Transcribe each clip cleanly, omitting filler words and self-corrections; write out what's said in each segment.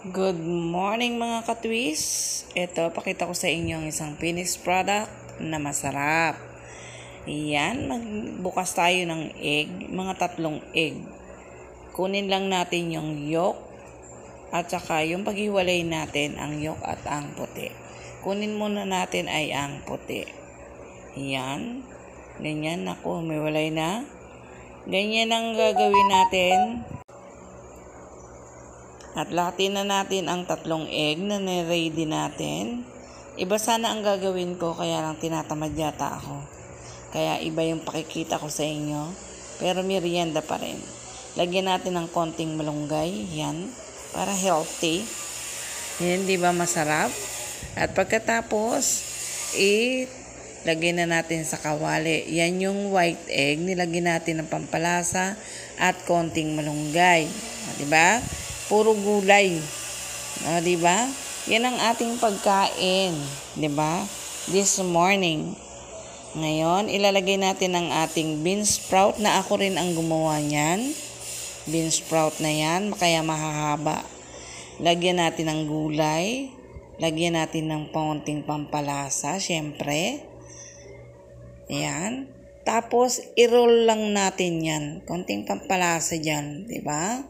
Good morning mga katwis. Ito, pakita ko sa inyo ang isang finished product na masarap. Yan, magbukas tayo ng egg, mga 3 egg. Kunin lang natin yung yolk at saka yung paghiwalay natin ang yolk at ang puti. Kunin muna natin ay ang puti. Yan, ganyan, naku, may walay na. Ganyan ang gagawin natin. At lahatin na natin ang 3 egg na ni-ready natin. Iba sana ang gagawin ko, kaya lang tinatamad yata ako. Kaya iba yung pakikita ko sa inyo. Pero merienda pa rin. Lagyan natin ng konting malunggay. Yan. Para healthy. Yan, di ba masarap? At pagkatapos, lagyan na natin sa kawali. Yan yung white egg. Nilagyan natin ng pampalasa at konting malunggay. Di ba? Puro gulay. Di ba? Yan ang ating pagkain, 'di ba? This morning. Ngayon, ilalagay natin ang ating bean sprout na ako rin ang gumawa niyan. Bean sprout na 'yan, kaya mahahaba. Lagyan natin ng gulay, lagyan natin ng konting pampalasa, syempre. Ayan. Tapos i-roll lang natin 'yan. Konting pampalasa diyan, 'di ba?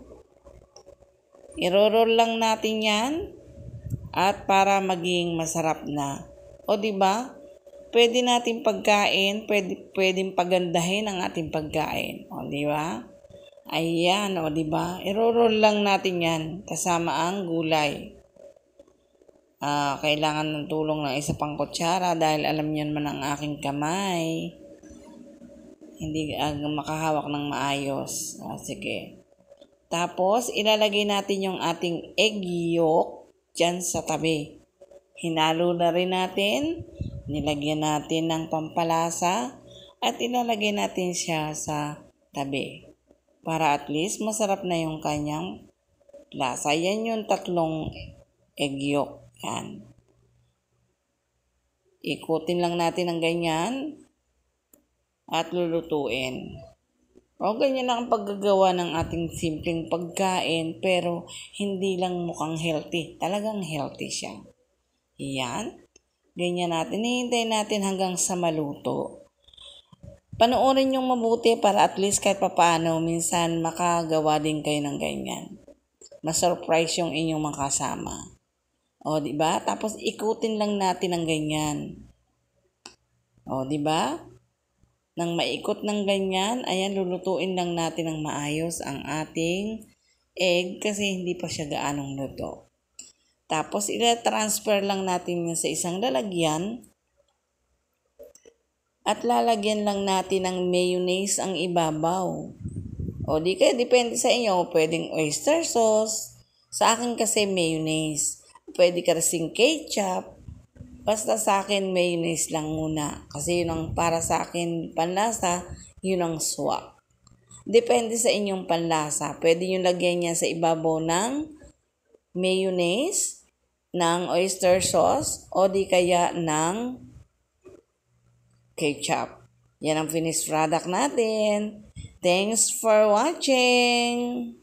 I-roll lang natin 'yan at para maging masarap na. O di ba? Pwede nating pagkain, pwedeng pagandahin ang ating pagkain. O di ba? Ayan, o di ba? I-roll lang natin 'yan kasama ang gulay. Kailangan ng tulong ng isa pang kutsara dahil alam niyo naman ang aking kamay. Hindi makahawak ng maayos. Sige. Tapos, ilalagay natin yung ating egg yolk dyan sa tabi. Hinalo na rin natin. Nilagyan natin ng pampalasa. At ilalagay natin siya sa tabi. Para at least masarap na yung kanyang lasa. Yan yung 3 egg yolk. Yan. Ikutin lang natin ng ganyan. At lulutuin. O ganyan lang ang paggagawa ng ating simpleng pagkain pero hindi lang mukhang healthy. Talagang healthy siya. Yan. Ganyan natin. Hihintayin natin hanggang sa maluto. Panoorin yung mabuti para at least kahit papaano minsan makagawa din kayo ng ganyan. Ma-surprise yung inyong makasama. O diba? Tapos ikutin lang natin ng ganyan. O diba? Nang maikot ng ganyan, ayan, lulutuin lang natin ng maayos ang ating egg kasi hindi pa siya gaanong luto. Tapos, transfer lang natin yun sa isang lalagyan at lalagyan lang natin ng mayonnaise ang ibabaw. O di kaya, depende sa inyo, pwedeng oyster sauce. Sa akin kasi mayonnaise. Pwede ka kasing ketchup. Basta sa akin, mayonnaise lang muna. Kasi yun ang para sa akin panlasa, yun ang swak. Depende sa inyong panlasa. Pwede yung lagyan niya sa ibabaw ng mayonnaise, ng oyster sauce, o di kaya ng ketchup. Yan ang finished product natin. Thanks for watching!